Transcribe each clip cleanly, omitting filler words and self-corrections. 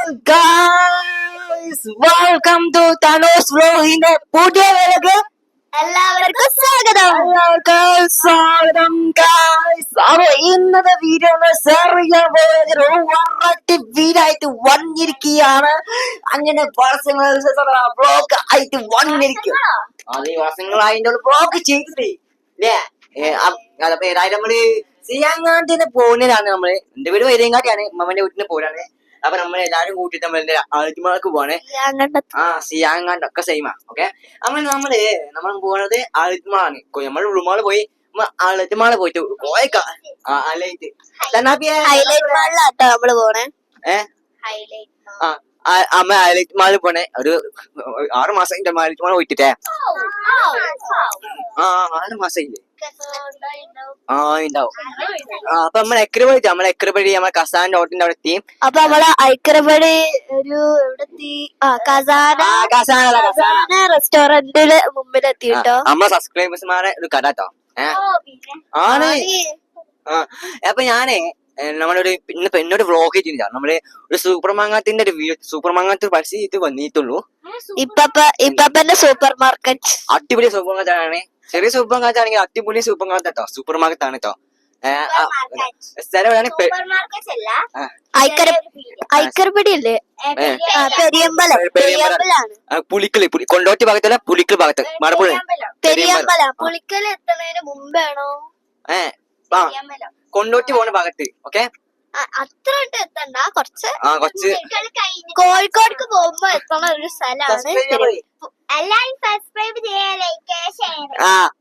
Guys, welcome to Thanos Vlogന്റെ പുതിയ വീഡിയോക്ക് എല്ലാവർക്കും സ്വാഗതം ഗൈസ്. അപ്പൊ ഇന്നത്തെ വീഡിയോ ഷെയർ ചെയ്യാൻ വീടായിട്ട് വന്നിരിക്കുകയാണ്. അങ്ങനെ ബ്ലോഗ് ആയിട്ട് വന്നിരിക്കും. അത് വർഷങ്ങളായിട്ട് ബ്ലോഗ് ചെയ്തിട്ടേ ഏതായാലും നമ്മള് സിയാങ്ങാണ്ടിന് പോകുന്നതാണ്. നമ്മള് എന്റെ വീട് വൈരങ്ങാട്ടിയാണ്, ഉമ്മന്റെ വീട്ടിന് പോരാണ്. അപ്പൊ നമ്മൾ എല്ലാരും കൂട്ടിട്ട് നമ്മൾ ആഴ്ചമാർക്ക് പോവാണ്. സിയാങ്ങാണ്ടൊക്കെ സെയിമാ. ഓക്കെ, നമ്മൾ പോകുന്നത് ആഴ്ചമാളാണ്. നമ്മൾ ഉളുമാള് പോയി ആഴ്ചമാള് പോയിട്ട് ഹൈലൈറ്റ് മാളിലാട്ടോ നമ്മള് പോണേ. അമ്മ ഹൈലൈറ്റ് മാളിൽ പോണേ. ഒരു 6 മാസം ഹൈലൈറ്റ് മാള് പോയിട്ടേ 6 മാസം ഇല്ലേ ഉണ്ടാവും. അപ്പൊ നമ്മൾ എക്കരപടി നമ്മളെ കസാന്റെ ഹോട്ടലിന്റെ അവിടെ എത്തി. അപ്പൊ നമ്മള് ഐക്കരപടി ഒരു എവിടെത്തി? കസാന റെസ്റ്റോറന്റില് മുമ്പിലെത്തി കേട്ടോ. നമ്മളെ സബ്സ്ക്രൈബേഴ്സ്മാരെ ഒരു കഥ കേട്ടോ. ആണ്. അപ്പൊ ഞാനേ നമ്മളൊരു എന്നോട് വ്ളോഗ് ചെയ്തില്ല. നമ്മള് ഒരു സൂപ്പർ മാങ്ങാത്തിന്റെ ഒരു സൂപ്പർ മാങ്ങാത്തിന്റെ പരസ്യം ഇത് വന്നിട്ടുള്ളൂ. ഇപ്പന്റെ സൂപ്പർ മാർക്കറ്റ് അടിപൊളി സൂപ്പർ മാർക്കറ്റ് ആണ്. ചെറിയ സൂപ്പർ മാർക്കറ്റ് ആണെങ്കിൽ അടിപൊളി സൂപ്പർ മാർക്കറ്റ് കേട്ടോ. സൂപ്പർ മാർക്കറ്റ് ആണ് കേട്ടോ. സ്ഥലം ഐക്കരപടി അല്ലേ? പുളിക്കല് കൊണ്ടോട്ടി ഭാഗത്തല്ല, പുളിക്കൽ ഭാഗത്ത് മടപ്പുഴ പെരിയമ്പല. പുളിക്കൽ എത്തുന്നതിന് മുമ്പാണോ? കൊണ്ടോട്ടി പോകുന്ന ഭാഗത്ത്. ഓക്കെ, അത്ര എത്തണ്ട, കുറച്ച് കോഴിക്കോടക്ക് പോകുമ്പോ എത്തണ ഒരു സ്ഥലമാണ്.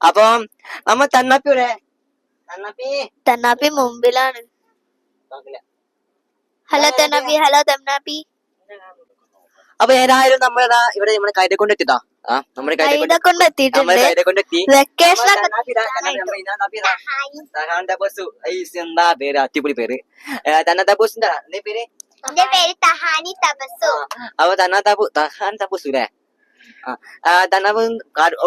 അപ്പൊ നമ്മ തന്നാപ്പി തന്നാപ്പി മുമ്പിലാണ്. ഹലോ തന്നാപ്പി. അപ്പൊ ഏതായാലും നമ്മളതാ ഇവിടെ നമ്മളെ കൈതക്കൊണ്ട് എത്തിട്ടാ. കൈതക്കൊണ്ട് എത്തിയിട്ടുണ്ട്. വെക്കേഷൻ എന്താ പേര്? അടിപൊളി പേര്. തന്നാ ബോസിന്റെ പേര്. അപ്പൊ തഹാൻ തബൂസുല്ലേ?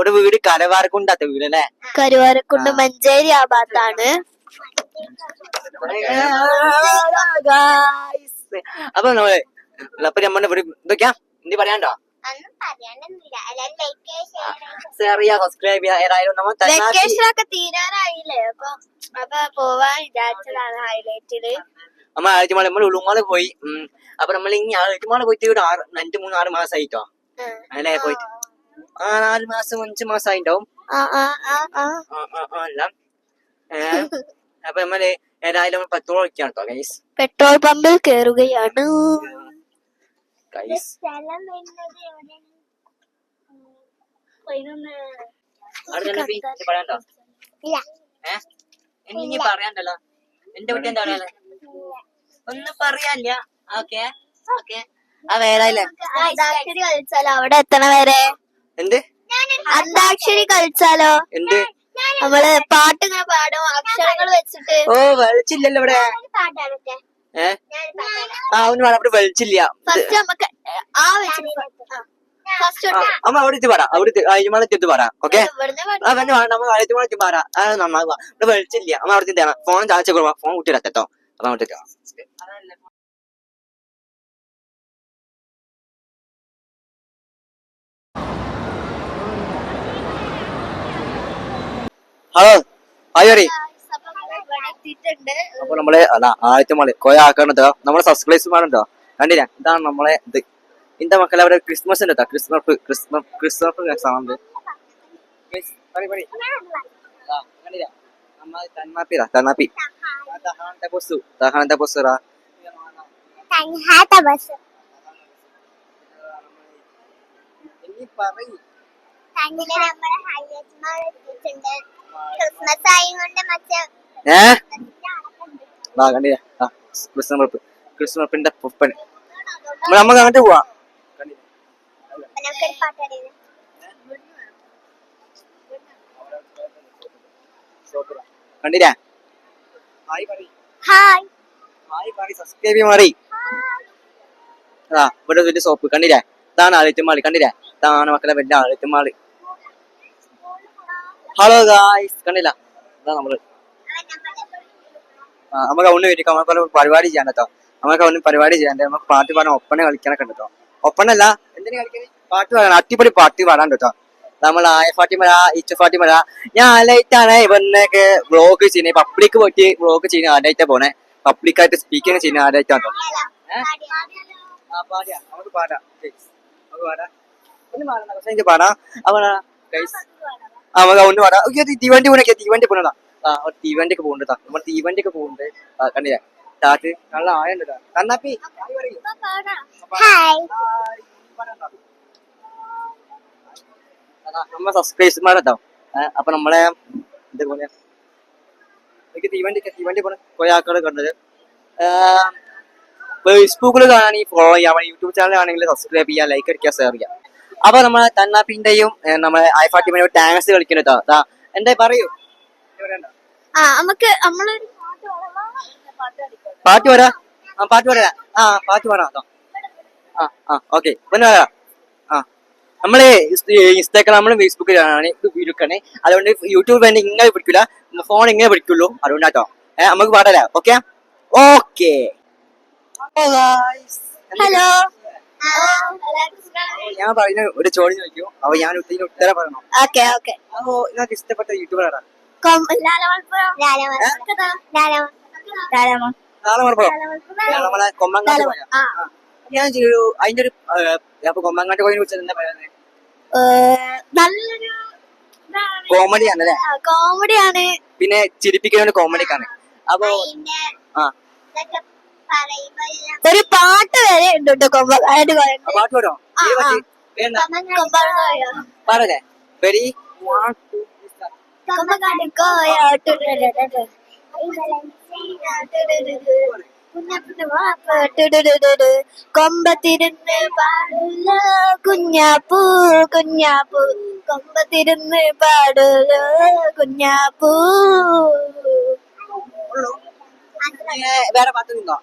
ഒരു വീട് കരവാരക്കുണ്ടാത്ത വീട് അല്ലേ? കരുവാരക്കുണ്ട് മഞ്ചേരി ആ ഭാഗത്താണ്. അപ്പൊ നമ്മള് ഇവിടെ എന്തൊക്കെയാ എന്ത് പറയാണ്ടോ? സബ്സ്ക്രൈബ് വെക്കേഷനൊക്കെ തീരാറായില്ലേ? അപ്പൊ പോവാൻ വിചാരിച്ചതാണ് ഹൈലൈറ്റില്. നമ്മൾ ഉളുമാള് പോയി. അപ്പൊ നമ്മൾ ഇനി ആഴ്ചമാള് പോയിട്ട് ഒരു 2-3-6 മാസമായിട്ടോ അല്ലേ? പോയിട്ട് 4 മാസം 5 മാസമായിണ്ടാവും. അപ്പൊ നമ്മള് ഏതായാലും പെട്രോൾ ഒഴിക്കാണ് കേട്ടോ ഗൈസ്. പെട്രോൾ പമ്പിൽ കേറുകയാണ്. പറയാണ്ടോ? ഇനി പറയാണ്ടല്ലോ. എന്റെ വീട്ടിൽ എന്താ പറയാ? ഒന്നും പറയാനില്ല. Okay okay. അന്താക്ഷരി കളിച്ചാലോ? അവിടെ എത്തണ വരെ എന്ത് അന്താക്ഷരി കളിച്ചാലോ? എന്ത് നമ്മള് പാട്ട് ഇങ്ങനെ പാടും അക്ഷരങ്ങൾ വെച്ചിട്ട്. ഓ, വലിച്ചില്ലല്ലോ ഇവിടെ. ഒന്നും വേണം, അവിടെ വലിച്ചില്ല. ഫസ്റ്റ് നമുക്ക് അമ്മ അവിടുത്തെ പറ, അവിടുത്തെ അയ്യമാളെത്തി പറ. ഓക്കെ, നമ്മൾ അയച്ചുമാളെത്തി പറ. അത് നന്നാവുക. ഇവിടെ വലിച്ചില്ല. അമ്മ അവിടുത്തെ ഫോൺ ചാർജ് കൊടുക്കുക. ഫോൺ കുട്ടിയിടത്തോ. അപ്പൊ അവിടുത്തെ ഹലോ ആയോറി. അപ്പൊ നമ്മള് ആദ്യത്തെ കൊറേ ആക്കാനുണ്ടോ നമ്മളെ സബ്സ്ക്രൈബേഴ്സ്മാരുണ്ടോ? കണ്ടില്ല? ഇതാണ് നമ്മളെ ഇത്. ഇന്റെ മക്കളെ അവിടെ ക്രിസ്മസ് ഉണ്ട് കേട്ടോ. ക്രിസ്മസ് സൗണ്ട് തന്നാപ്പി കണ്ടില്ല? ക്രിസ്മസിന്റെ പുപ്പൻ. നമുക്ക് അങ്ങോട്ട് പോവാ. കണ്ടില്ലേ? സബ്സ്ക്രൈബ് മാറി. ഇവിടെ വലിയ സോപ്പ് കണ്ടില്ലേ? ഇതാണ് ആളിറ്റുമാളി. കണ്ടില്ലേ? ഇതാണ് മക്കളെ വലിയ ആളിറ്റുമാളി. ഹലോ ഗായ്സ്, കണ്ടില്ല? ഇതാ നമ്മള് നമുക്ക് അവിടെ വേണ്ടി പരിപാടി ചെയ്യാൻ കേട്ടോ. നമുക്ക് അവന് പരിപാടി ചെയ്യാണ്ട് നമുക്ക് പാട്ട് പാടാൻ ഒപ്പന കളിക്കാനൊക്കെ ഉണ്ട് കേട്ടോ. ഒപ്പനല്ല എന്തിനു കളിക്കാൻ പാട്ട് പാടാൻ അടിപൊളി പാട്ട് പാടാൻ കേട്ടോ. നമ്മൾ ആയ ഫാട്ടിമല ഇച്ച ഫാട്ടിമല ഞാൻ ആദ്യമായിട്ടാണ് ഇവന്നൊക്കെ വ്ളോഗ് ചെയ്യുന്നത്. പബ്ലിക് പോയിട്ട് വ്ളോഗ് ചെയ്യുന്ന ആദ്യമായിട്ടാ പോണേ. പബ്ലിക്കായിട്ട് സ്പീക്കിങ് ചെയ്യുന്ന ആദ്യമായിട്ടാണ് കേട്ടോ. പാടാ നമുക്ക് പാടാം നമുക്ക് പാടാം ഒന്ന് പാടാം പാടാം അവനാ നമുക്ക് ഒന്ന് പാടാം. തീവണ്ടി പോണൊക്കെ തീവണ്ടി പോണതാ. തീവണ്ടി ഒക്കെ പോകുന്നുണ്ട് നമ്മൾ തീവണ്ടി ഒക്കെ പോകുന്നുണ്ട്. കണ്ടില്ല താറ്റ് നല്ല ആയുണ്ട് കണ്ണാപ്പി നമ്മളെ സബ്സ്ക്രൈബർമാരെത്താം. അപ്പൊ നമ്മളെ ഇതേപോലെ തീവണ്ടി പോണ കുറെ ആൾക്കാരെ കണ്ടത്. ഫേസ്ബുക്കിൽ കാണാണെങ്കിൽ ഫോളോ ചെയ്യാം, യൂട്യൂബ് ചാനൽ ആണെങ്കിൽ സബ്സ്ക്രൈബ് ചെയ്യാം, ലൈക്ക് അടിക്കുക, ഷെയർ ചെയ്യാം. അപ്പൊ നമ്മളെ തന്നാപ്പിന്റെയും നമ്മളെ ആയഫാട്ടിമേനും ടാങ്സ് കളിക്കുന്നുട്ടോ. എന്താ പറയൂ നമുക്ക് നമ്മളൊരു പാട്ട് വരാ പാട്ട് പറയാ പാട്ട് പാടാം. ഓക്കെ പിന്നെ പറയാം. നമ്മള് ഇൻസ്റ്റാഗ്രാമിലും ഫേസ്ബുക്കിലാണ് ഇത് വീഡിയോക്കാണ്. അതുകൊണ്ട് യൂട്യൂബ് വേണ്ടി ഇങ്ങനെ പിടിക്കില്ല, ഫോൺ ഇങ്ങനെ പിടിക്കുള്ളൂ. അതുകൊണ്ടാട്ടോ നമുക്ക് പാടല. ഓക്കെ ഓക്കെ ഹലോ ഞാൻ പറയുന്ന ഒരു ചോദ്യം ചോദിക്കൂ. അപ്പൊ ഞാൻ ഇതിന് ഉത്തരം പറയണം. Okay okay. അപ്പൊ നിങ്ങൾക്ക് ഇഷ്ടപ്പെട്ട യൂട്യൂബറാണ്? നമ്മളെ കൊമ്മങ്ങാട്ട് പോയ ഞാൻ അതിന്റെ ഒരു അപ്പൊ കൊമ്മങ്ങാട്ട് പോയതിനെ കുറിച്ച് എന്താ പറയുന്നത്? നല്ലൊരു കോമഡിയാണ് അല്ലേ? കോമഡിയാണ്, പിന്നെ ചിരിപ്പിക്കുന്ന കോമഡിക്കാണ്. അപ്പൊ ഒരു പാട്ട് വരെ ഉണ്ട് കേട്ടോ കൊമ്പങ്ങാട്ട് പോയ പാട്ട് പാടോ? പാടല്ലേ? വെരി കൊമ്പത്തിരുന്ന് പാടുള്ള കുഞ്ഞാപ്പൂ കുഞ്ഞാപ്പൂ കൊമ്പത്തിരുന്ന് പാടുള്ള കുഞ്ഞാപ്പൂ. വേറെ പാട്ട് നിന്നോ?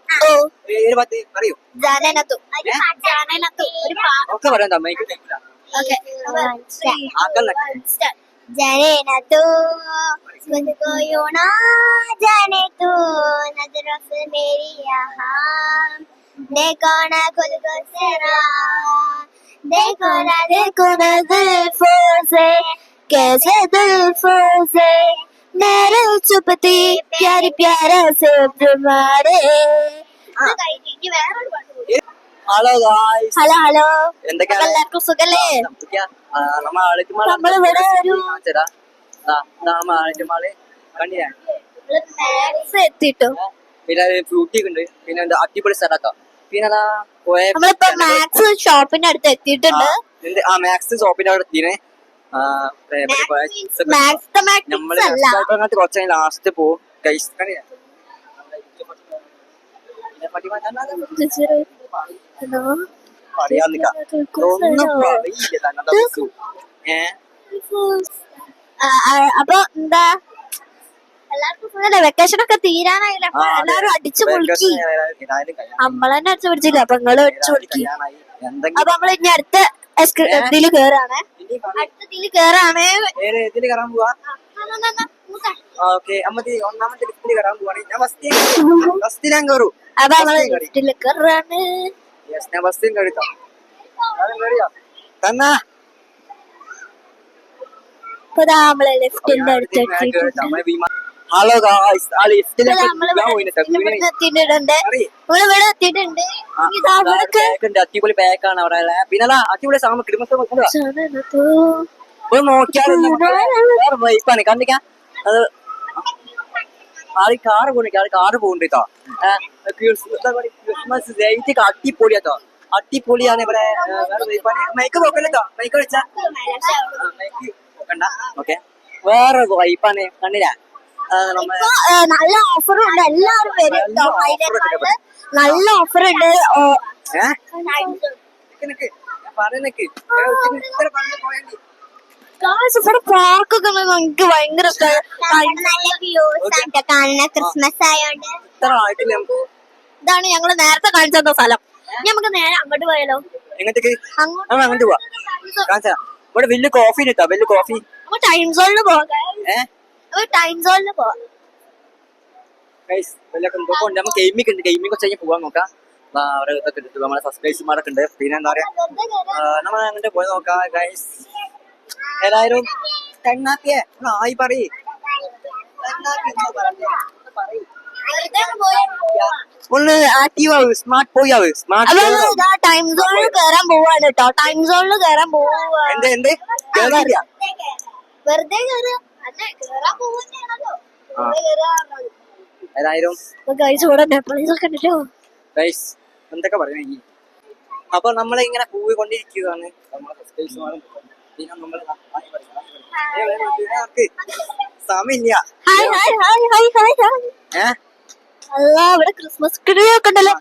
ഏത് പാട്ട് പറയൂ? ജാനനത്തു ഒക്കെ പറയാൻ തമ്മ जाने तू खुद को यूं ना जाने तू नजरों से मेरी यहाँ देखो ना खुद को जरा देखो ना जुल्फों से कैसे जुल्फों से मेरे चुपती प्यारी प्यारा से तुम्हारे. Hello guys. ഹലോ ഹലോ എന്തൊക്കെയാണ്? എല്ലാവർക്കും സുഖല്ലേ? നമ്മളിവിടെ എത്തിട്ടോ. പിന്നെ ഫ്രൂട്ടി ഉണ്ട്. പിന്നെ എന്താ അടിപൊളി സ്ഥലത്തോ. പിന്നെ നമ്മളിപ്പോ മാക്സ് ഷോപ്പിന്റെ അടുത്ത് എത്തിയിട്ടുണ്ട്. മാക്സ് ഷോപ്പിന്റെ അവിടെ എത്തിനെ. നമ്മള് കുറച്ച് ലാസ്റ്റ് പോവും. അപ്പൊ എന്താ എല്ലാവർക്കും വെക്കേഷൻ ഒക്കെ തീരാനായില്ല. എല്ലാരും അടിച്ചു പൊളിക്കി. നമ്മളെന്നെ അടിച്ചു പിടിച്ചില്ല, അപ്പൊ നിങ്ങള് അടിച്ചു പൊളിക്കി. അപ്പൊ നമ്മള് ഇനി അടുത്ത ഇതില് കേറാണ്. അടുത്തതില് കേറാണ്. കയറാൻ പോവാ. ഒന്നാമത്തെ ലിഫ്റ്റില് കയറാൻ പോവാണ്. ഞാൻ ഫസ്റ്റ് ഞാൻ കയറും. അപ്പൊ നമ്മള് ലിഫ്റ്റില് കേറാണ്. ഞാൻ ബസ്സിൽ കയറിട്ടോ. തന്നാ ഇപ്പൊ നമ്മള് ലിഫ്റ്റിന്റെ അടുത്ത് എത്തിയിട്ടുണ്ട്. Hello guys. ആ ലിഫ്റ്റിലേക്ക് അടിപൊളി പാക്കാണ് അവിടെ. പിന്നെ അടിപൊളി സാധനം നോക്കിയാൽ വൈപ്പാണ് കണ്ടിക്കാ. അത് കാറ് പോകുന്നുണ്ട് കേട്ടോ. ക്രിസ്മസ് ലൈറ്റ് അടിപൊളിയാട്ടോ. അടിപൊളിയാണ് ഇവിടെ. മൈക്ക് പോക്കല്ലോ. മൈക്ക് വെച്ചാ മൈക്ക് പോക്കണ്ട. ഓക്കെ വേറെ വൈപ്പാണ് കണ്ടില്ല. നല്ല ഓഫറും ഉണ്ട്. എല്ലാവരും വരും. നല്ല ഓഫർ ഉണ്ട്. ഇവിടെ പാർക്കൊക്കെ നമുക്ക് ഭയങ്കര ക്രിസ്മസ് ആയോണ്ട് ഇതാണ് ഞങ്ങള് നേരത്തെ കാണിച്ചു തന്ന സ്ഥലം. ഇനി നമുക്ക് നേരെ അങ്ങോട്ട് പോയാലോ? അങ്ങോട്ട് പോവാ. ഇവിടെ വലിയ കോഫി കിട്ടാ. വലിയ കോഫി ടൈം സോണില് പോകാം. ടൈം സോണില് പോവാം. ഗൈസ് വലിയൊക്കെ എന്തൊക്കെ ഉണ്ട്. നമ്മൾ ഗെയിമിംഗ് ഉണ്ട്, ഗെയിമിംഗ് കുറച്ച് കഴിഞ്ഞ് പോകാൻ നോക്കാം. അവിടെ ഇതൊക്കെ ഉണ്ട്, നമ്മളെ സബ്സ്ക്രൈബർമാരൊക്കെ ഉണ്ട്. പിന്നെ എന്താ പറയാ, നമ്മൾ അങ്ങോട്ട് പോയി നോക്കാം ഗൈസ്. ഏതായാലും തെങ്ങാത്തിയെ ആയി പറയ്. ഒന്ന് ആക്റ്റീവ് ആവ്, സ്മാർട്ട് പോയി ആവ്, സ്മാർട്ട്. ടൈം സോണിൽ കയറാൻ പോവാണ് കേട്ടോ. ടൈം സോണിൽ കയറാൻ പോവാ. എന്ത് കേറിയില്ല. വെറുതെ കേറാൻ പോവുകയാണല്ലോ. ഏതായാലും ഗൈസ് എന്തൊക്കെ പറയാ ഈ. അപ്പൊ നമ്മളെ ഇങ്ങനെ പോയിക്കൊണ്ടിരിക്കുകയാണ്. നമ്മളെ സബ്സ്ക്രൈബേഴ്സുമാരും പിന്നെ നമ്മള് സമയമില്ല. അല്ല ഇവിടെ ക്രിസ്മസ് ട്രീ ഒക്കെ ഉണ്ടല്ലോ.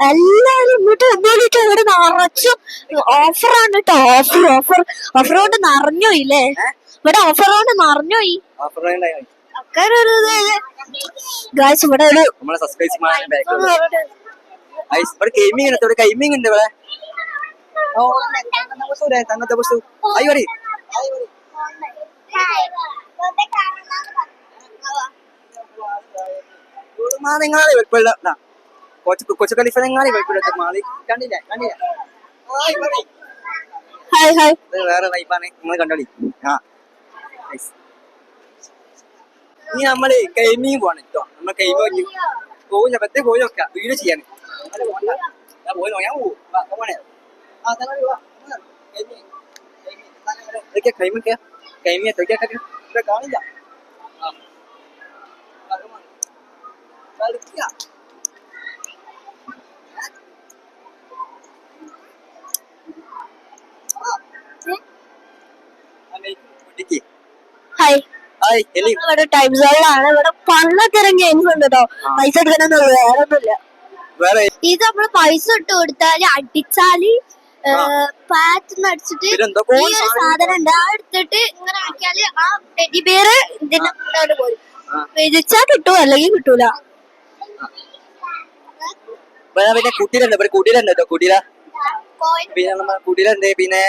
എല്ലാരും ഇങ്ങോട്ട് വന്നോളിട്ടോ. ഇവിടെ നിറച്ചും ഓഫറാണ് കേട്ടോ. ഓഫർ കൊണ്ട് നിറഞ്ഞോയില്ലേ. ഇവിടെ ഓഫർ കൊണ്ട് നിറഞ്ഞോയി. ഗായ്സ് ഇവിടെ ഒരു നമ്മളെ സബ്സ്ക്രൈബേഴ്സുമാരും ഗെയിമിംഗ് ഉണ്ട്, ഇവിടെ ഗെയിമിംഗ് ഉണ്ട് ഇവിടെ. തങ്ങത്തെ ബസ് ആയി പറയും. നിങ്ങളെ വെൽപ്പുള്ള കൊച്ചു ഖലീഫ നിങ്ങളെ വെൽപ്പുള്ള മാളി കണ്ടില്ലേ ഹായ് ഹായ്. വേറെ വൈപ്പാണ്, നിങ്ങൾ കണ്ടോളി. ഇനി നമ്മള് ഗെയിമിങ് പോവാണ് കേട്ടോ. നമ്മൾ ഗെയിം പോവില്ല, പറ്റേ പോയി നോക്കാം വീഡിയോ ചെയ്യാൻ. പോയി നോക്കാം, ഞാൻ പോവും. കാണില്ല. ഹായ്. ഹായ് എലി. ഇവിടെ ടൈം സോണിലാണ്. ഇവിടെ പലതരം ഗെയിംസ് ഉണ്ട് കേട്ടോ. പൈസ എടുക്കണമെന്നുള്ളൂ, വേറെ ഒന്നുമില്ല. വേറെ ഇത് നമ്മള് പൈസ ഇട്ട് കൊടുത്താല് അടിച്ചാല് പാറ്റ് അടിച്ചിട്ട് ഈ ഒരു സാധനം ഉണ്ട്. ആ എടുത്തിട്ട് ഇങ്ങനെ ആക്കിയാല് ആ ടെഡി ബിയർ ഇതിന്റെ കൂടെ പോരും. വിരിച്ചാ കിട്ടും, അല്ലെങ്കിൽ കിട്ടൂല. പിന്നെ കുട്ടിയിലുണ്ട്, ഇവിടെ കുട്ടിയിലുണ്ട് കേട്ടോ. കുട്ടിയില പിന്നെ നമ്മ കുട്ടിയിലുണ്ട്. പിന്നെ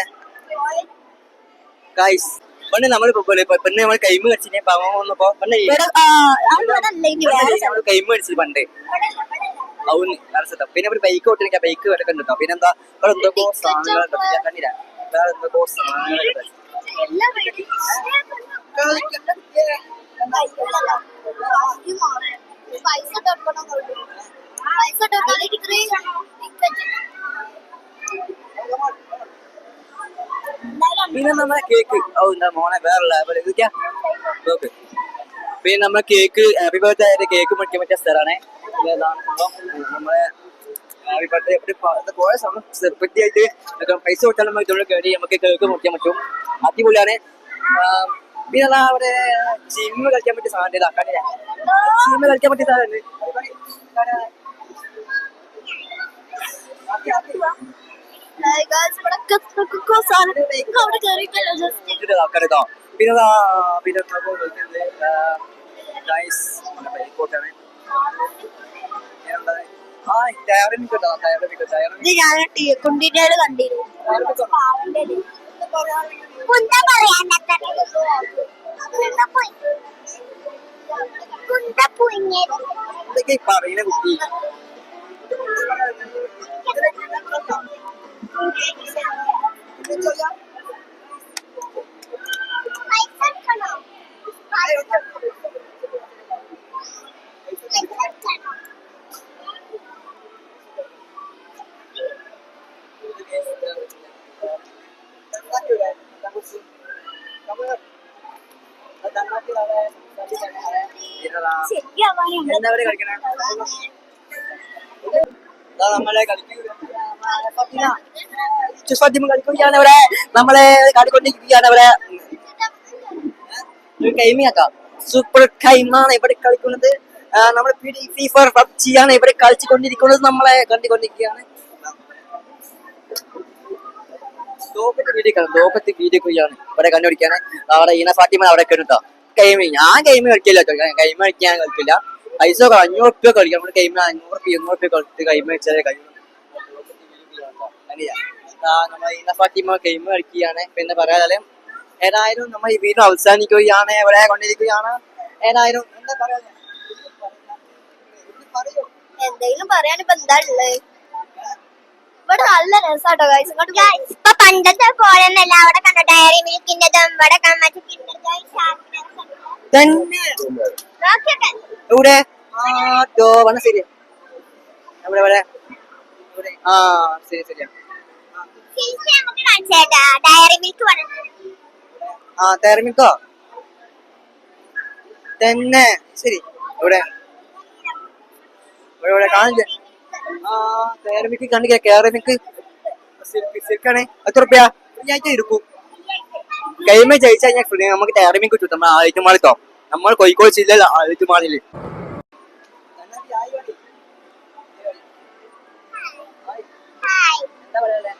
ഗൈസ് പണ്ട് നമ്മള് പെണ്ണ് നമ്മൾ കൈമ കടിച്ചിട്ട് പാവം വന്നപ്പോ കൈമ കടിച്ചത് പണ്ട് അവന് മനസ്സിലാവും. പിന്നെ ഒരു ബൈക്ക് ഓട്ടിരിക്കാം, ബൈക്ക് കിടക്കുന്നുണ്ട് കേട്ടോ. പിന്നെന്താ വേറെ എന്തൊക്കെ സാധനങ്ങൾ കണ്ടില്ല, വേറെ എന്തൊക്കെ സാധനങ്ങൾ. പിന്നെ നമ്മളെ കേക്ക് എന്താ മോനെ വേറെ ലെവൽ ഇതൊക്കെയാ നോക്ക്. പിന്നെ നമ്മളെ കേക്ക് ഹാപ്പി ബർത്ത്ഡേ ആയിട്ട് കേക്ക് മുറിക്കാൻ പറ്റിയ സ്ഥലമാണ്. നമ്മളെ ഹാപ്പി ബർത്ത്ഡേ പോയ സമയം ചെറുപ്പത്തിയായിട്ട് പൈസ കൊടുത്താൽ നമുക്ക് ഇതുകൊണ്ട് കയറി നമുക്ക് കേക്ക് മുറിക്കാൻ പറ്റും. അടിപൊളിയാണ്. പിന്നെ അവിടെ ജിമ്മ് കളിക്കാൻ പറ്റിയ സാധനം ഇതാക്കാനില്ല. ജിമ്മ് കളിക്കാൻ പറ്റിയ സാധനം പിന്നെ കുണ്ടിനേട് കണ്ടിരുന്നു. പറയുന്ന കുട്ടി എന്താ പറയുക കളിക്കണേ നമ്മളെ കളിക്കുകയാണ് ഇവിടെ. നമ്മളെ കാട്ടിക്കൊണ്ടിരിക്കുകയാണ് ഇവിടെ. ഗെയിമിംഗ് ആക്കാം. സൂപ്പർ ഗെയിമാണ് ഇവിടെ കളിക്കുന്നത്. നമ്മൾ ഫ്രീ ഫയർ പബ്ജിയാണ് ഇവിടെ കളിച്ചുകൊണ്ടിരിക്കുന്നത്. നമ്മളെ കണ്ടുകൊണ്ടിരിക്കുകയാണ്. ലോകത്ത് വീഡിയോ കളിയാണ് ഇവിടെ കണ്ടുപിടിക്കാണ്. അവിടെ ഈന ഫാത്തിമ അവിടെ കേട്ടോ. ഗെയിമിങ് ഞാൻ ഗെയിം കളിക്കില്ല കേട്ടോ. ഗെയിം കളിക്കാൻ കളിക്കില്ല. പൈസ 500 രൂപ കളിക്കാം. നമ്മുടെ ഗെയിമിന് 500 രൂപ കളിച്ച് ഗെയിം വെച്ചാൽ കഴിയും. നമ്മൾ ഈന ഫാത്തിമ ഗെയിം കളിക്കുകയാണ്. പിന്നെ പറയാതെ ഏതായാലും നമ്മൾ ഈ വീഡിയോ അവസാനിക്കുകയാണ്, ഇവിടെ കൊണ്ടിരിക്കുകയാണ്. ഏതായാലും എന്താ പറയാ എന്തെങ്കിലും പറയാനിപ്പോ എന്താ ഉള്ളത്? ഇവിടെ നല്ല രസാട്ടോ ഗൈസ്. ഇപ്പൊ പണ്ടത്തെ പോലെന്നല്ല. അവിടെ കണ്ട ഡയറി മിൽക്കിന്റെതും ഇവിടെ മറ്റേ കിൻഡർ ജോയ് തന്നെ എവിടെ ശരി എവിടെ എവിടെ ആ ശരി ശരിയാ ഡയറി മിൽക്ക് ആ തേരമിക്കോ തന്നെ ശരി ഇവിടെ ഇവിടെ ഇവിടെ കാണില്ല ആ തേരമിക്ക് കണ്ടില്ല കേരമിക്ക് ശരിക്കാണേ എത്ര റുപ്യ ഞാൻ എടുക്കും കൈമ ജയിച്ചു കഴിഞ്ഞാൽ നമുക്ക് തേരമിക്ക് കിട്ടും നമ്മൾ ആയിരമാളിത്തോ നമ്മൾ കോഴിക്കോട് ജില്ലയിൽ ആയിരമാളില് എന്താ പറയാ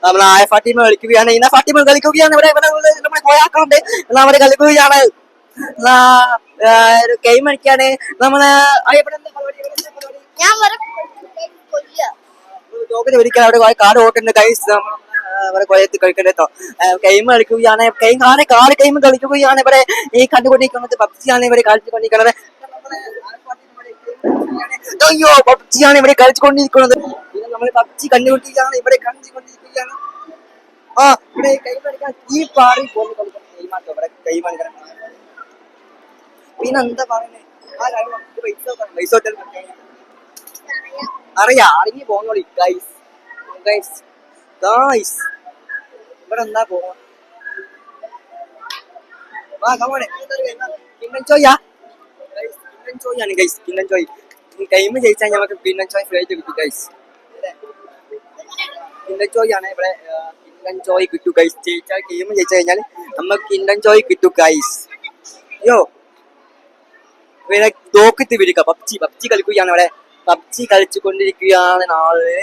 നമ്മൾ ആയ ഫാത്തിമ കളിക്കുകയാണ് ഇന്ന ഫാത്തിമ കളിക്കുകയാണ് ഇവിടെ ഇവിടെ നമ്മുടെ കോയാക്കളുണ്ട് നമ്മളെ കളിക്കുകയാണ് ഗെയിം കളിക്കാണ് നമ്മള് ഒരിക്കലും അവിടെ കാട് ഓട്ടുണ്ട് കൈസ് അവരെ കൊയത്ത് കളിക്കണ്ടോ ഗെയിം കളിക്കുകയാണ് കാട് ഗെയിം കളിക്കുകയാണ് ഇവിടെ ഈ കണ്ടുകൊണ്ടിരിക്കുന്നത് പബ്ജിയാണ് ഇവരെ കളിച്ചുകൊണ്ടിരിക്കുന്നത് അയ്യോ പബ്ജിയാണ് ഇവിടെ കളിച്ചുകൊണ്ടിരിക്കുന്നത് നമ്മൾ പബ്ജി കണ്ടുകൊണ്ടിരിക്കുകയാണ് ഇവിടെ കളിച്ചുകൊണ്ടിരിക്കുകയാണ് ആ ഇവിടെ ഗെയിം കളിക്കാൻ ഈ പാറി ഗെയിമാട്ടോ ഇവിടെ ഗെയിം കളിക്കണം പിന്നെ എന്താ പറയുന്നത് പൈസ അറിയാം അറിഞ്ഞു പോന്നോളി ഗൈസ് ഗൈസ് ഗൈസ് ഇവിടെ എന്താ പോവാ കിണ്ടൻ ചോയ്യാ കിണ്ടൻ ചോയ്യാണ് ഗൈസ് കിണ്ടൻ ചോയ് ഗെയിം ജയിച്ചാൽ നമുക്ക് കിണ്ടൻ ചോയ് ഫ്രീ ആയിട്ട് കിട്ടും ഗൈസ് കിണ്ടൻ ചോയ് ആണ് ഇവിടെ കിണ്ടൻ ചോയ് കിട്ടും ഗൈസ് ജയിച്ചാൽ ഗെയിം ജയിച്ചു കഴിഞ്ഞാൽ നമുക്ക് കിണ്ടൻ ചോയ് കിട്ടും ഗൈസ് അയ്യോ ഇവിടെ തോക്കിട്ട് വിളിക്കുക പബ്ജി പബ്ജി കളിക്കുകയാണ് ഇവിടെ പബ്ജി കളിച്ചുകൊണ്ടിരിക്കുകയാണ് നാളെ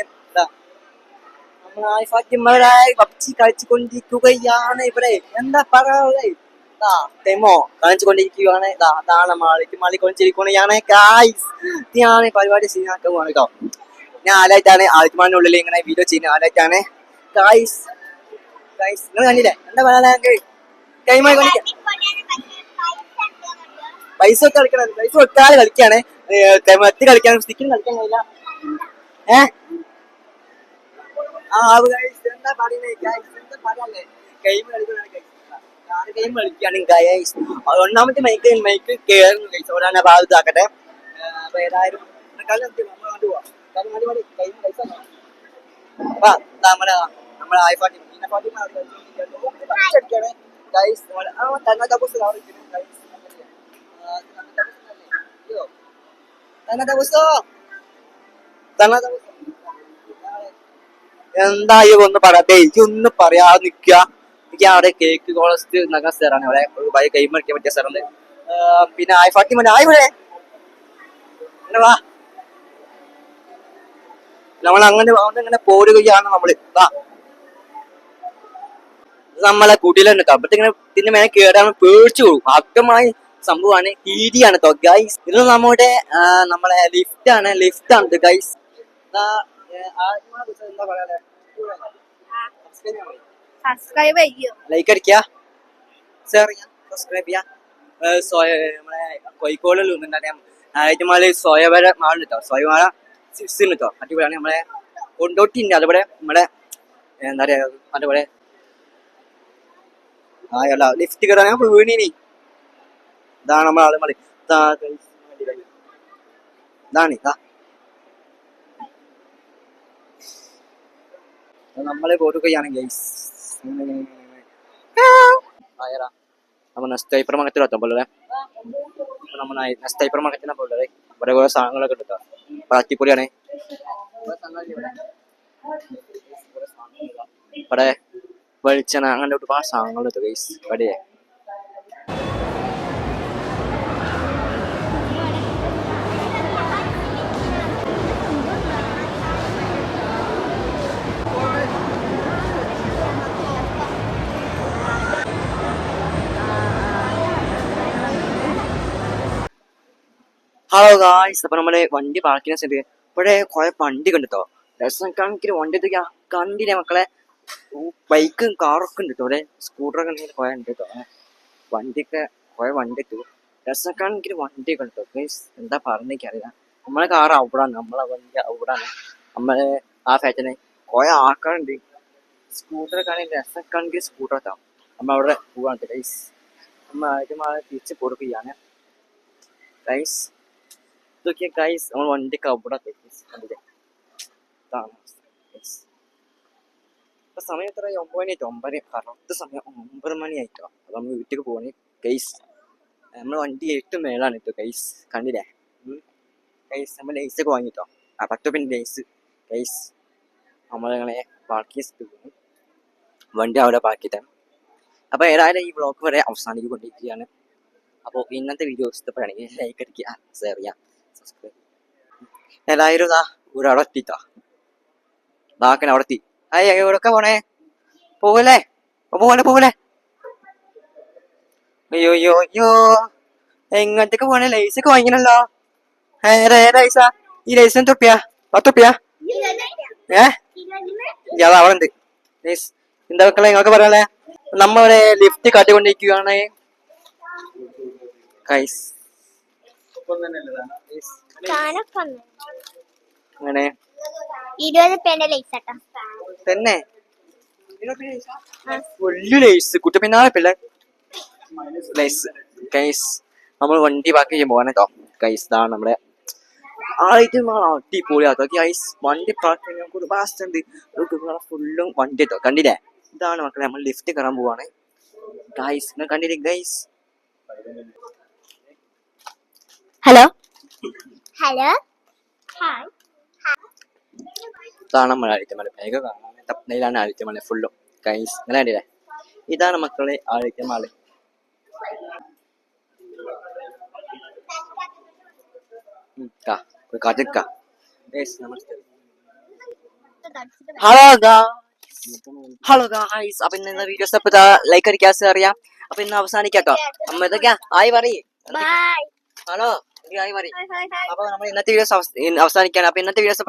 നമ്മളായി പബ്ജി കളിച്ചുകൊണ്ടിരിക്കുകയാണ് ഇവിടെ എന്താ പറയാ ഡെമോ കാണിച്ചുകൊണ്ടിരിക്കുകയാണ് മാളിക്കൊണ്ടിരിക്കുകയാണ് ഗായ്സ് ഞാൻ പരിപാടി ശരിയാക്കുവാണ് കേട്ടോ ഞാൻ ആദ്യമായിട്ടാണ് ആദ്യമാനുള്ളിൽ ഇങ്ങനെ വീഡിയോ ചെയ്യുന്നത് ആദ്യമായിട്ടാണ് ഗായ്സ് ഗായ്സ് നിങ്ങൾ കണ്ടില്ലേ എന്താ പറയാ ടൈമായി പൈസ ഒക്കെ കളിക്കണം പൈസ ഒട്ടാതെ കളിക്കാണ് മറ്റ് കളിക്കാൻ സ്റ്റിക്കിന് കളിക്കാൻ കഴിയില്ല എന്താ പറയുന്നത് എന്താ പറയാല്ലേ ഗെയിം ഗെയിം കളിക്കുകയാണ് ഗൈസ് ഒന്നാമത്തെ മൈക്ക് കേറുന്നു ഗൈസ് ഒരാളെ ഭാഗത്താക്കട്ടെ അപ്പൊ ഏതായാലും നമ്മളെ ആയിഫാട്ടി ഗൈസ് എന്തായി ഒന്ന് പറയാതെ ഒന്ന് പറയാതെ നിക്ക എനിക്ക് അവിടെ കേക്ക് കോളസ്റ്റ് നഗ സ്ഥലമാണ് അവിടെ ഒരു ഗെയിം കളിക്കാൻ പറ്റിയ സ്ഥലമുണ്ട് പിന്നെ ആയി ഫാത്തിമ ആയിവിടെ വാ നമ്മൾ അങ്ങനെ അങ്ങനെ പോരുകയാണ് നമ്മള് വാ നമ്മളെ കുടിലുണ്ട് അപ്പത്തിങ്ങനെ ഇതിന്റെ മേലെ കേടാൻ പേടിച്ചു പോകും ആക്രമായി സംഭവമാണ് ഈടിയാണ് കേട്ടോ ഗൈസ് ഇത് നമ്മുടെ നമ്മളെ ലിഫ്റ്റ് ആണ് ഗൈസ് എന്താ പറയാ സബ്സ്ക്രൈബ് ചെയ്യോ ലൈക്ക് അടിക്കുക ഷെയർ ചെയ്യാം സബ്സ്ക്രൈബ് ചെയ്യാം നമ്മളെ കോഴിക്കോടിൽ ആയിരമാള് സ്വയവര മാൾ കേട്ടോ സ്വയമാള 6 കേട്ടോ അടിപൊളിയാണ് നമ്മളെ കൊണ്ടോട്ടി ഉണ്ട് അതുപോലെ നമ്മളെ എന്താ പറയാ അതുപോലെ അല്ല ലിഫ്റ്റ് കയറാൻ ഞാൻ വീണിനി ഇതാണ് നമ്മളെ ആളുമളി ഇതാണ് നമ്മളെ കൊടുക്കുകയാണ് ഗൈസ് നമ്മൾ നെക്സ്റ്റ് ഹൈപ്പർ മാർക്കറ്റിൽ പോലെ നമ്മൾ നെക്സ്റ്റ് ഹൈപ്പർ മാർക്കറ്റിനെ പോലെ ഇവിടെ കുറെ സാധനങ്ങളൊക്കെ എടുക്കാം അടിപൊളിയാണ് ഇവിടെ വെളിച്ചെണ്ണ അങ്ങനെ ഒരുപാട് സാധനങ്ങൾ എടുത്തു ഗൈസ് ഇവിടെ ഹലോ ഗായ്സ് അപ്പൊ നമ്മള് വണ്ടി പാർക്കിംഗ് സെന്റ് ഇവിടെ കുറെ വണ്ടി കണ്ടിട്ടോ ലക്ഷക്കണക്കിന് വണ്ടി കണ്ടില്ലേ മക്കളെ. ബൈക്കും കാറൊക്കെ ഉണ്ട് കേട്ടോ. അവിടെ സ്കൂട്ടറൊക്കെ ഉണ്ടെങ്കിൽ കുറെ ഉണ്ട് കേട്ടോ. വണ്ടിയൊക്കെ കുറെ വണ്ടി എത്തു. ലക്ഷക്കണക്കിന് വണ്ടിയൊക്കെ ഉണ്ട് കേട്ടോ. എന്താ പറഞ്ഞറിയില്ല. നമ്മളെ കാർ അവിടാണ്, നമ്മളെ വണ്ടി അവിടാണ്. നമ്മളെ ആ ഫാഷന് കുറെ ആൾക്കാരുണ്ട്. സ്കൂട്ടറൊക്കെ ആണെങ്കിൽ ലക്ഷക്കണക്കിന് സ്കൂട്ടർ എത്താം. നമ്മളവിടെ പോവാണ് ഗൈസ്. നമ്മൾ ആദ്യം തിരിച്ച് കൊടുക്കുകയാണ് ഗൈസ്. ഇതൊക്കെ ഗൈസ് നമ്മൾ വണ്ടിയൊക്കെ അവിടെ കണ്ടില്ലേ. ഇപ്പൊ സമയം എത്ര? 9 കറക്റ്റ് സമയം 9 മണിയായിട്ടോ. അപ്പൊ നമ്മൾ വീട്ടിൽ പോകണേ ഗൈസ്. നമ്മൾ വണ്ടി 8 മേളാണ് കേട്ടോ ഗൈസ്. കണ്ടില്ലേ ഗൈസ്. നമ്മൾ ലൈസ് ഒക്കെ വാങ്ങിട്ടോ. 10 പിന്നെ ലൈസ് ഗൈസ്. നമ്മളങ്ങനെ പാർക്ക് ചെയ്ത് വണ്ടി അവിടെ പാർക്കിട്ടാൻ. അപ്പൊ ഏതായാലും ഈ വ്ളോഗ് വരെ അവസാനിക്കൊണ്ടിരിക്കുകയാണ്. അപ്പോൾ ഇന്നത്തെ വീഡിയോ ഇഷ്ടപ്പെടുകയാണെങ്കിൽ ലൈക്ക് അടിക്കുക, ഷെയർ ചെയ്യുക, സബ്സ്ക്രൈബ്. ഏതായാലും ഒരാളെ എത്തിട്ടോ. ബാക്കിന് അവിടെ എത്തി. എവിടൊക്കെ പോണേ? പോകല്ലേ പോകല്ലേ. അയ്യോ എങ്ങോട്ടേക്ക് പോണേ? ലൈസൊക്കെ വാങ്ങിക്കണല്ലോ. ലൈസാ? ഈ ലൈസിന് 10 റുപ്യ അവിടെ ഉണ്ട്. എന്താ മക്കളെ നിങ്ങൾക്ക് പറയാനേ? നമ്മളിവിടെ ലിഫ്റ്റ് കാട്ടിക്കൊണ്ടിരിക്കുകയാണ് ഗൈസ്. അങ്ങനെ 20 ലൈസ് തന്നെ വലിയ ലൈസ് കുട്ടി പിന്നാലെ പിള്ളേ ലൈസ് ഗൈസ്. നമ്മൾ വണ്ടി പാർക്ക് ചെയ്യാൻ പോകാൻ കേട്ടോ ഗൈസ്. ഇതാണ് നമ്മുടെ അടിപൊളിയാട്ടോ ഗൈസ്. വണ്ടി പാർക്ക് ചെയ്യാൻ ഒരു ബാസ്റ്റ് ഉണ്ട്. ഫുള്ളും വണ്ടി കേട്ടോ. കണ്ടില്ലേ? ഇതാണ് മക്കളെ നമ്മൾ ലിഫ്റ്റ് കയറാൻ പോവാണ് ഗൈസ്. നിങ്ങൾ കണ്ടില്ലേ ഗൈസ്? ഹലോ ഇതാണ് നമ്മൾ ആഴ്ചമല. വേഗം കാണാൻ തപ്പനയിലാണ് ആഴ്ചമല ഫുള്ളും ഗൈസ്. നിങ്ങൾ കണ്ടില്ലേ? ഇതാണ് മക്കളെ ആഴ്ചമല. Hello guys. അപ്പൊ ഇന്ന് വീഡിയോസ് ലൈക്ക് അടിക്കാ, ഷെയർ ചെയ്യാം. അപ്പൊ ഇന്ന് അവസാനിക്കാട്ടോ. അമ്മ ഇതൊക്കെയാ ആയി പറയേ. ഹലോ ആയി പറയും. അപ്പൊ നമ്മൾ ഇന്നത്തെ വീഡിയോസ് അവസാനിക്കാണ്. അപ്പൊ ഇന്നത്തെ വീഡിയോസ്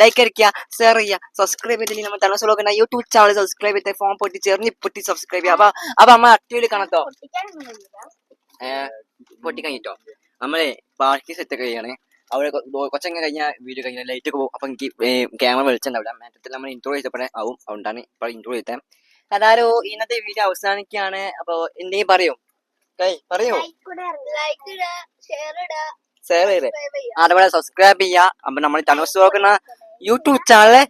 ലൈക്ക് അടിക്കുക, ഷെയർ ചെയ്യുക, സബ്സ്ക്രൈബ് ചെയ്തിട്ട് നമ്മൾ തലസ് വ്ളോഗ് യൂട്യൂബ് ചാനൽ സബ്സ്ക്രൈബ് ചെയ്ത് ഫോൺ പൊട്ടി ചെറിഞ്ഞിപ്പൊട്ടി സബ്സ്ക്രൈബ് ചെയ്യുക. അപ്പൊ അമ്മ അടിപൊളി കാണട്ടോ. പൊട്ടിക്കഴിഞ്ഞിട്ടോ നമ്മളെ പാർട്ടി സെറ്റ് ഒക്കെ ചെയ്യണേ. അവിടെ കൊച്ചങ്ങ കഴിഞ്ഞ വീഡിയോ കഴിഞ്ഞാൽ ലൈറ്റ് ഒക്കെ പോകും. അപ്പൊ എനിക്ക് ക്യാമറ വെളിച്ചുണ്ടാവില്ല. മാറ്റത്തിൽ നമ്മൾ ഇൻട്രോ ചെയ്തപ്പോഴേ ആവും. അതുകൊണ്ടാണ് ഇപ്പൊ ഇൻട്രോ ചെയ്തത്. അതാരോ ഇന്നത്തെ വീഡിയോ അവസാനിക്കുകയാണ്. അപ്പൊ എന്തെങ്കിലും പറയൂ പറയൂ. ഷെയർ ചെയ്തേ, അതുപോലെ സബ്സ്ക്രൈബ് ചെയ്യാ. അപ്പൊ നമ്മൾ തനൂസ് നോക്കുന്ന യൂട്യൂബ് ചാനല്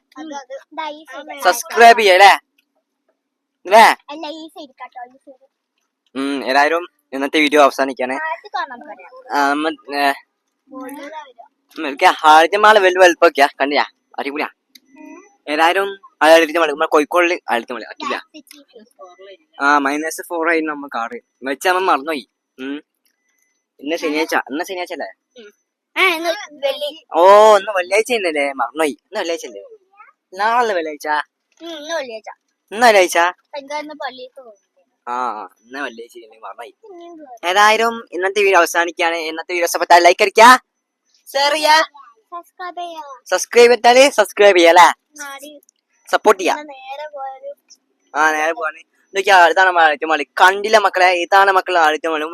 സബ്സ്ക്രൈബ് ചെയ്യല്ലേ. ഏതായാലും ഇന്നത്തെ വീഡിയോ അവസാനിക്കാണ്. ആഴ്ചമാള് വലിയ വലുപ്പൊക്കെയാ. കണ്ടിയാ? അടിപൊളിയാ. ഏതായാലും നമ്മളെ കോഴിക്കോടില് ആഴ്ചമാള് അടിപൊളിയാ. -4 ആയിരുന്നു നമ്മ കാറ് വെച്ച് നമ്മൾ മറന്നുപോയി. ഇന്ന് ശനിയാഴ്ച അല്ലേ? ഓ ഇന്ന് വെള്ളിയാഴ്ച ഇന്നല്ലേ? മറന്നുപോയി. ഇന്ന് വെള്ളിയാഴ്ച അല്ലേ? നാളെ വെള്ളിയാഴ്ച. ഇന്ന് വെള്ളിയാഴ്ച. ഇന്ന് വെള്ളിയാഴ്ച മറന്നുപോയി. ഏതായാലും ഇന്നത്തെ വീഡിയോ അവസാനിക്കാണ്. ഇന്നത്തെ വീഡിയോ ഇഷ്ടപ്പെട്ടാൽ ലൈക്ക് അടിക്കുക, ഷെയർ ചെയ്യാ, സബ്സ്ക്രൈബ് ചെയ്താല് സബ്സ്ക്രൈബ് ചെയ്യാ, സപ്പോർട്ട് ചെയ്യാ. നേരെ പോവാണ്. ഇതൊക്കെയാ ഇതാണ് നമ്മളെ ആഴ്ചമാളി. കണ്ടില്ല മക്കളെ? ഇതാണ് മക്കളെ ആഴ്ചമാളി.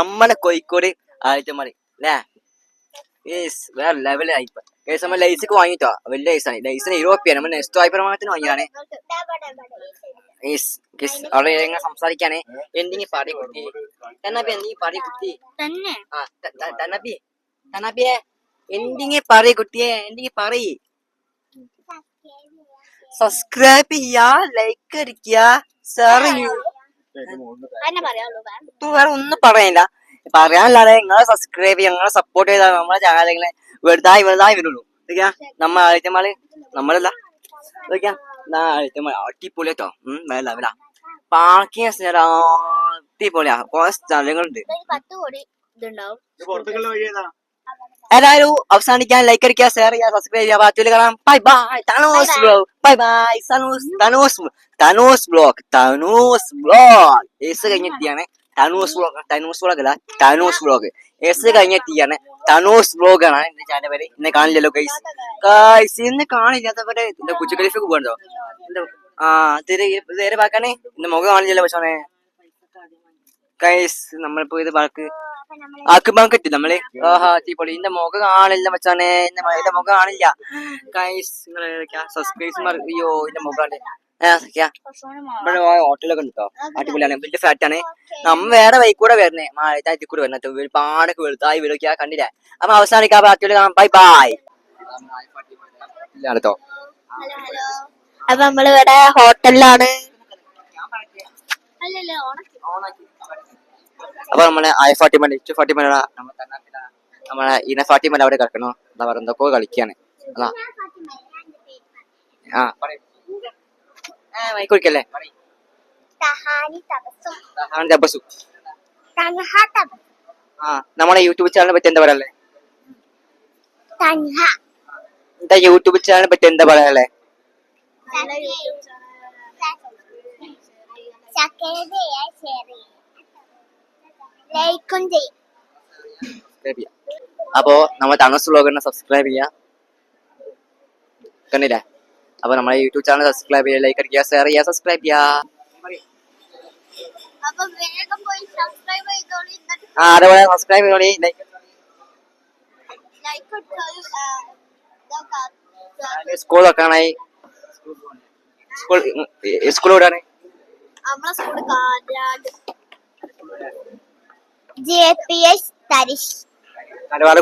നമ്മളെ കോഴിക്കോട് ആഴ്ചമാളി അല്ലേ? വേറെ ലെവലായി. നമ്മൾ ലൈസൊക്കെ വാങ്ങിട്ടോ. വലിയ ലൈസാണ്. ലൈസിന് 20 രൂപ. നമ്മൾ നെക്സ്റ്റ് വായ്പരമാനത്തിന് വാങ്ങിയാണ്. അവിടെ എങ്ങനെ സംസാരിക്കാനേ? എന്തെങ്കിലും പറയും കുട്ടി. തന്നപ്പി എന്തെങ്കിലും പറയും കുട്ടി. തന്നപ്പിയെ എന്തെങ്കിലും പറയും കുട്ടിയെ. എന്തെങ്കിലും പറയ്. സബ്സ്ക്രൈബ് ചെയ്യാ, ലൈക്ക് അടിക്കുക, ഷെയർ ചെയ്യൂ. വേറെ ഒന്നും പറയാനില്ല. പറയാനല്ലാതെ നിങ്ങളെ സബ്സ്ക്രൈബ് ചെയ്യുക, നിങ്ങളെ സപ്പോർട്ട് ചെയ്താൽ നമ്മളെ ചാനലിങ്ങനെ വലുതായി വരുള്ളൂ. ഇതൊക്കെയാ നമ്മ ആഴ്ചമാള്. നമ്മളല്ല ഇതൊക്കെയാ അടിപൊളിയാട്ടോ. വേല പാർക്കിങ് അടിപൊളിയാ. കുറെ സ്ഥലങ്ങളുണ്ട്. ഏതായാലും അവസാനിക്കാൻ ലൈക്ക് അടിക്കുക, ഷെയർ ചെയ്യുക, സബ്സ്ക്രൈബ് ചെയ്യുക. ബാക്കിയുള്ള കാണാം. Bye bye. Thanus vlog. Bye bye. Thanus vlogs കഴിഞ്ഞെത്തിയാണ്. തനൂസ് വ്ലോഗ് അല്ല, തനൂസ് വ്ലോഗ് എസ് കഴിഞ്ഞെത്തിയാണ്. തനൂസ് വ്ലോഗ് ആണ് എന്റെ ചാനൽ പേര്. ഇന്നെ കാണില്ലല്ലോ ഗൈസ്. ഗൈസ് ഇന്ന് കാണില്ലാത്തവരെ എന്റെ കുച്ചു ഖലീഫക്ക് പോകണ്ടോ? നേരെ പാക്കാനേ എന്റെ മുഖം കാണില്ലല്ലോ പക്ഷേ ഗൈസ് നമ്മളിപ്പോ ഇത് ബാക്ക് ആക്കുമ്പോൾ കിട്ടി നമ്മള്. തീപ്പൊളി എന്റെ മുഖം കാണില്ല മച്ചാനെ. എന്റെ മുഖം കാണില്ല ഗൈസ്. സബ്സ്ക്രൈബ് അയ്യോ എന്റെ മുഖം കാണില്ല. ഇവിടെ ഹോട്ടലൊക്കെ ഉണ്ടോ? അടിപൊളിയാണ്. വലിയ ഫ്ലാറ്റ് ആണ്. നമ്മ വേറെ വൈക്കൂടെ വരണേ മാറ്റി കൂടെ വരണ ഒരുപാടൊക്കെ വെളുത്തായി വീടൊക്കെ കണ്ടില്ലേ. അപ്പൊ അവസാനിക്കാം. Bye bye. ഇല്ലാട്ടോ. അപ്പൊ നമ്മളിവിടെ ഹോട്ടലിലാണ്. അപ്പൊ നമ്മളെ ഫാട്ടിമ നമ്മളെ ഇന ഫാട്ടിമ അവിടെ കിടക്കണോ എന്താ പറയുക എന്തൊക്കെ കളിക്കാണ്. അതാ മൈക്കൊഴിക്കല്ലേ നമ്മളെ യൂട്യൂബ് ചാനലിനെ പറ്റി എന്താ പറയല്ലേ? എന്താ യൂട്യൂബ് ചാനലിനെ പറ്റി എന്താ പറയല്ലേ? അപ്പോ നമ്മൾ തണുസ് വ്ലോഗറിനെ സബ്സ്ക്രൈബ് ചെയ്യാ കണ്ടില്ലേ. അപ്പൊ നമ്മളെ യൂട്യൂബ് ചാനൽ സബ്സ്ക്രൈബ് ചെയ്യുക, ലൈക്ക് അടിക്കുക, ഷെയർ ചെയ്യുക, സബ്സ്ക്രൈബ് ചെയ്യുക. അതേപോലെ സബ്സ്ക്രൈബ് ചെയ്തോളി. സ്കൂൾ വെക്കാനായി. സ്കൂൾ വിടാണ്.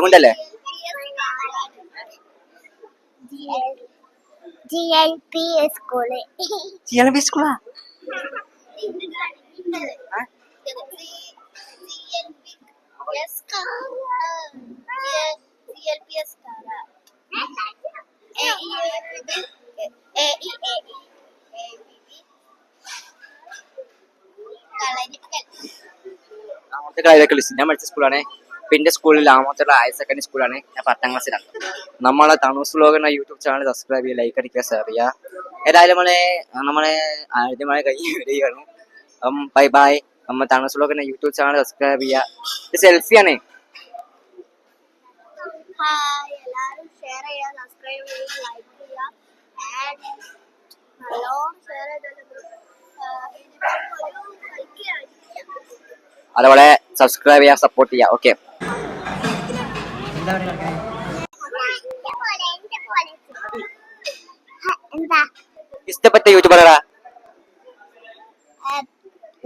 കൊണ്ടല്ലേ സ്കൂളാ. ഞാൻ പഠിച്ച സ്കൂളാണ്. പിന്നെ സ്കൂളിൽ ആമത്തുള്ള ഹയർ സെക്കൻഡറി സ്കൂളാണ്. ഞാൻ 10ാം ക്ലാസ്സിലാണ്. നമ്മളെ തണൂസ് വ്ലോഗറിന്റെ യൂട്യൂബ് ചാനൽ സബ്സ്ക്രൈബ് ചെയ്യുക, ലൈക്ക് അടിക്കുക, ഷെയർ ചെയ്യുക. ഏതായാലും നമ്മളെ ആദ്യമായി കൈ വരികയാണ്. Bye bye. നമ്മൾ തണൂസ് വ്ലോഗറിന്റെ യൂട്യൂബ് ചാനൽ സബ്സ്ക്രൈബ് ചെയ്യുക. ഇത് സെൽഫിയാണ്. അതുപോലെ സബ്സ്ക്രൈബ് ചെയ്യാൻ സപ്പോർട്ട് ചെയ്യാം. ഓക്കെ. ഇഷ്ടപ്പെട്ട യൂട്യൂബറാ?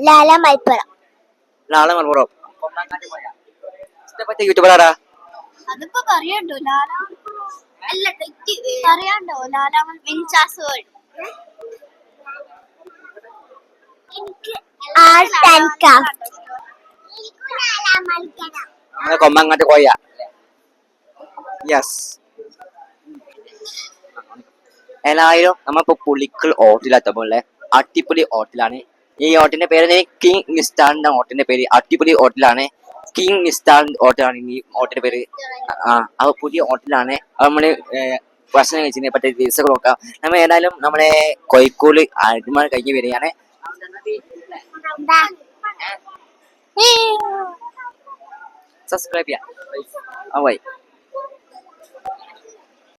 ലാല മലപ്പുറം. ഇഷ്ടപ്പെട്ട യൂട്യൂബറാ? അതിപ്പോ പറയണ്ടോ? പറയാണ്ടോ? കൊമ്മങ്ങാട്ട് പോയ. യെസ്. ഏതായാലും നമ്മളിപ്പോ പുളിക്കൽ ഹോട്ടലെത്തുമ്പോളെ അടിപൊളി ഹോട്ടലാണ്. ഈ ഹോട്ടലിന്റെ പേര് കിങ് നിസ്റ്റാറിന്റെ ഹോട്ടലിന്റെ പേര്. അടിപൊളി ഹോട്ടലാണ്. കിങ് നിസ്റ്റാർ ഹോട്ടലാണ് ഈ ഹോട്ടലിന്റെ പേര്. അത് പുതിയ ഹോട്ടലാണ്. അത് നമ്മള് ഭക്ഷണം കഴിച്ചതിനെ പറ്റി ദിവസങ്ങൾ നോക്കാം. നമ്മൾ ഏതായാലും നമ്മളെ കോഴിക്കോട് അടിമാലി കഴിഞ്ഞ് വരികയാണ്. സബ്സ്ക്രൈബ് ചെയ്യാം.